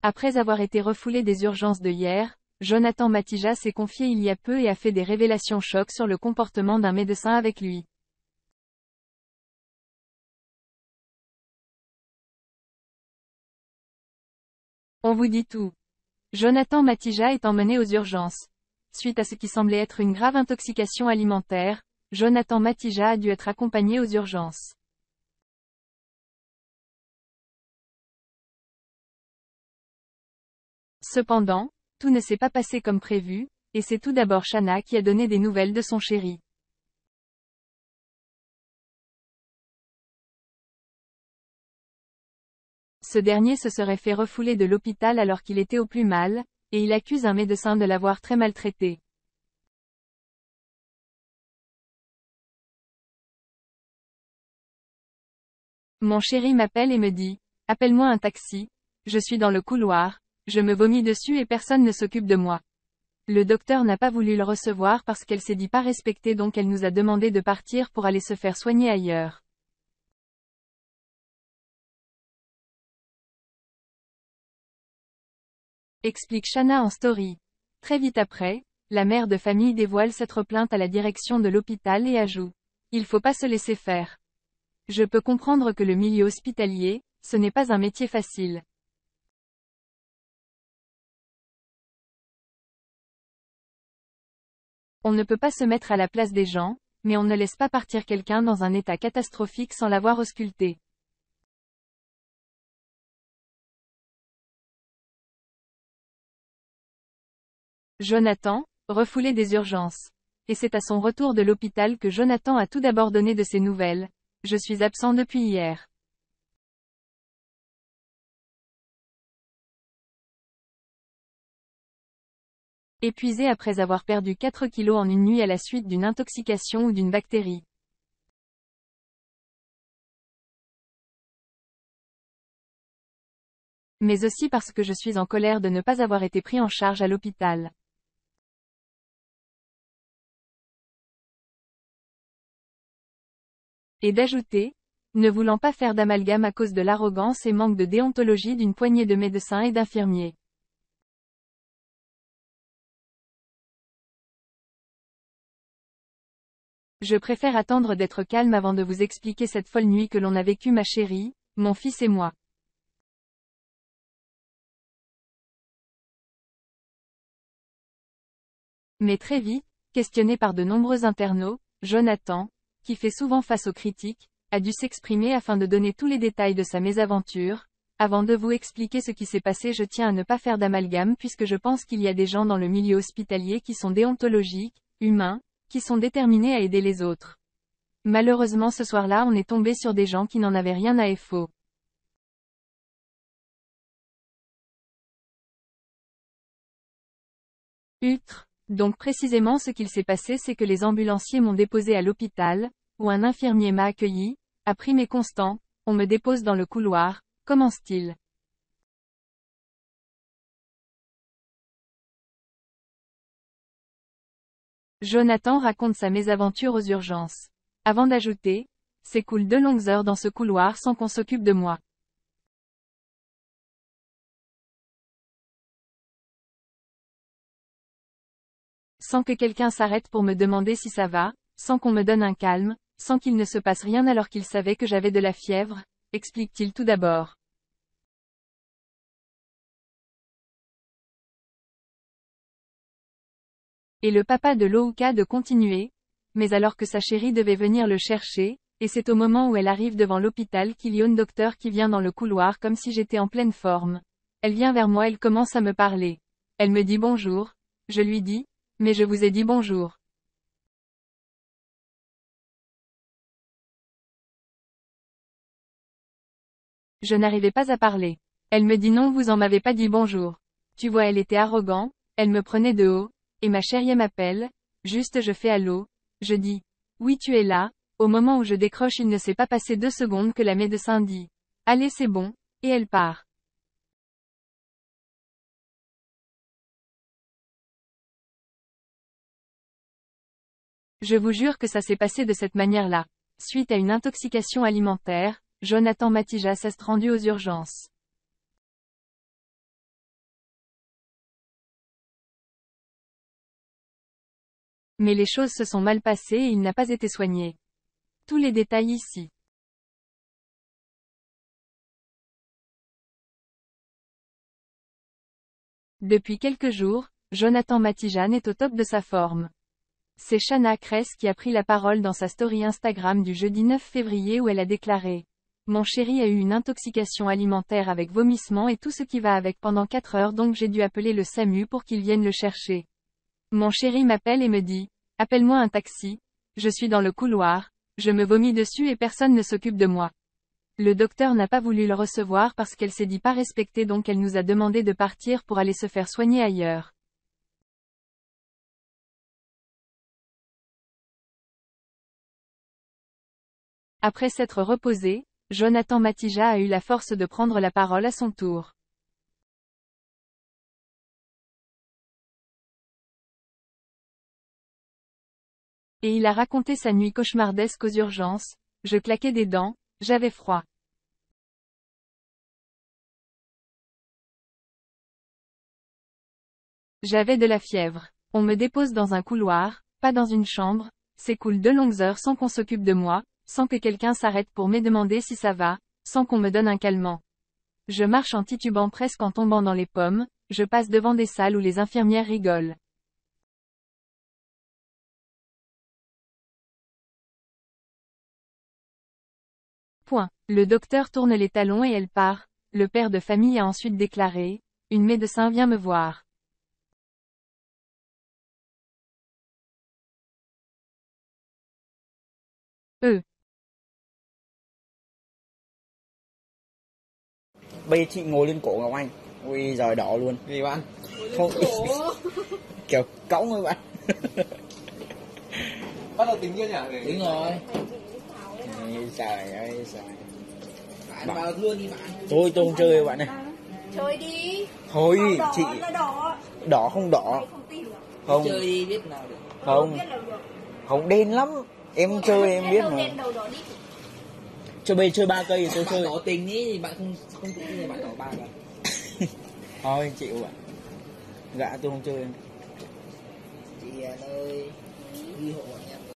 Après avoir été refoulé des urgences de hier, Jonathan Matija s'est confié il y a peu et a fait des révélations chocs sur le comportement d'un médecin avec lui. On vous dit tout. Jonathan Matija est emmené aux urgences. Suite à ce qui semblait être une grave intoxication alimentaire, Jonathan Matija a dû être accompagné aux urgences. Cependant, tout ne s'est pas passé comme prévu, et c'est tout d'abord Shanna qui a donné des nouvelles de son chéri. Ce dernier se serait fait refouler de l'hôpital alors qu'il était au plus mal, et il accuse un médecin de l'avoir très maltraité. Mon chéri m'appelle et me dit, « Appelle-moi un taxi, je suis dans le couloir, je me vomis dessus et personne ne s'occupe de moi. » Le docteur n'a pas voulu le recevoir parce qu'elle s'est dit pas respectée, donc elle nous a demandé de partir pour aller se faire soigner ailleurs. Explique Shanna en story. Très vite après, la mère de famille dévoile s'être plainte à la direction de l'hôpital et ajoute, « Il faut pas se laisser faire. Je peux comprendre que le milieu hospitalier, ce n'est pas un métier facile. On ne peut pas se mettre à la place des gens, mais on ne laisse pas partir quelqu'un dans un état catastrophique sans l'avoir ausculté. » Jonathan, refoulé des urgences. Et c'est à son retour de l'hôpital que Jonathan a tout d'abord donné de ses nouvelles. « Je suis absent depuis hier. Épuisé après avoir perdu 4 kilos en une nuit à la suite d'une intoxication ou d'une bactérie. Mais aussi parce que je suis en colère de ne pas avoir été pris en charge à l'hôpital. » Et d'ajouter, ne voulant pas faire d'amalgame à cause de l'arrogance et manque de déontologie d'une poignée de médecins et d'infirmiers. Je préfère attendre d'être calme avant de vous expliquer cette folle nuit que l'on a vécue ma chérie, mon fils et moi. Mais très vite, questionné par de nombreux internautes, Jonathan, qui fait souvent face aux critiques, a dû s'exprimer afin de donner tous les détails de sa mésaventure. Avant de vous expliquer ce qui s'est passé, je tiens à ne pas faire d'amalgame puisque je pense qu'il y a des gens dans le milieu hospitalier qui sont déontologiques, humains, qui sont déterminés à aider les autres. Malheureusement ce soir-là on est tombé sur des gens qui n'en avaient rien à faux. Utre. Donc précisément ce qu'il s'est passé, c'est que les ambulanciers m'ont déposé à l'hôpital, où un infirmier m'a accueilli, a pris mes constants, on me dépose dans le couloir, commence-t-il. Jonathan raconte sa mésaventure aux urgences. Avant d'ajouter, « S'écoule 2 longues heures dans ce couloir sans qu'on s'occupe de moi. Sans que quelqu'un s'arrête pour me demander si ça va, sans qu'on me donne un calme, sans qu'il ne se passe rien alors qu'il savait que j'avais de la fièvre, » explique-t-il tout d'abord. Et le papa de Louka de continuer, « Mais alors que sa chérie devait venir le chercher, et c'est au moment où elle arrive devant l'hôpital qu'il y a une docteure qui vient dans le couloir comme si j'étais en pleine forme. Elle vient vers moi, elle commence à me parler. Elle me dit bonjour, je lui dis, mais je vous ai dit bonjour. Je n'arrivais pas à parler. Elle me dit non, vous en m'avez pas dit bonjour. Tu vois, elle était arrogante, elle me prenait de haut, et ma chérie m'appelle, juste je fais allô, je dis, oui tu es là, au moment où je décroche il ne s'est pas passé 2 secondes que la médecin dit, allez c'est bon, et elle part. Je vous jure que ça s'est passé de cette manière-là. Suite à une intoxication alimentaire, Jonathan Matija s'est rendu aux urgences. Mais les choses se sont mal passées et il n'a pas été soigné. Tous les détails ici. Depuis quelques jours, Jonathan Matijane est au top de sa forme. C'est Shana Kress qui a pris la parole dans sa story Instagram du jeudi 9 février où elle a déclaré: Mon chéri a eu une intoxication alimentaire avec vomissement et tout ce qui va avec pendant 4 heures, donc j'ai dû appeler le SAMU pour qu'il vienne le chercher. Mon chéri m'appelle et me dit: Appelle-moi un taxi, je suis dans le couloir, je me vomis dessus et personne ne s'occupe de moi. Le docteur n'a pas voulu le recevoir parce qu'elle s'est dit pas respectée, donc elle nous a demandé de partir pour aller se faire soigner ailleurs. Après s'être reposé, Jonathan Matija a eu la force de prendre la parole à son tour. Et il a raconté sa nuit cauchemardesque aux urgences: Je claquais des dents, j'avais froid. J'avais de la fièvre. On me dépose dans un couloir, pas dans une chambre, s'écoule 2 longues heures sans qu'on s'occupe de moi, sans que quelqu'un s'arrête pour me demander si ça va, sans qu'on me donne un calmant. Je marche en titubant presque en tombant dans les pommes, je passe devant des salles où les infirmières rigolent. Point. Le docteur tourne les talons et elle part. Le père de famille a ensuite déclaré: Une médecin vient me voir. Bây chị ngồi lên cổ Ngọc Anh. Ui giời, đỏ luôn. Gì bạn? Không, kiểu cõng thôi bạn. Bắt đầu tính chưa nhỉ? Tính rồi. Trời ơi trời. Bạn vào luôn đi bạn. Tôi không chơi bạn ơi. Chơi đi. Thôi Đỏ chị. là đỏ. Đỏ không đỏ. Không tin được. Không. Chơi đi biết nào được. Không. Biết là được. Không đen lắm. Em chơi em biết mà. Đen đầu đỏ đi. Chơi bây chơi 3 cây thì tôi Bạn chơi. tỏ tình ý thì bạn không thích thì bạn tỏ 3 rồi. Thôi chịu bạn. Gạ tôi không chơi. Chị ơi, ghi hộ bọn em.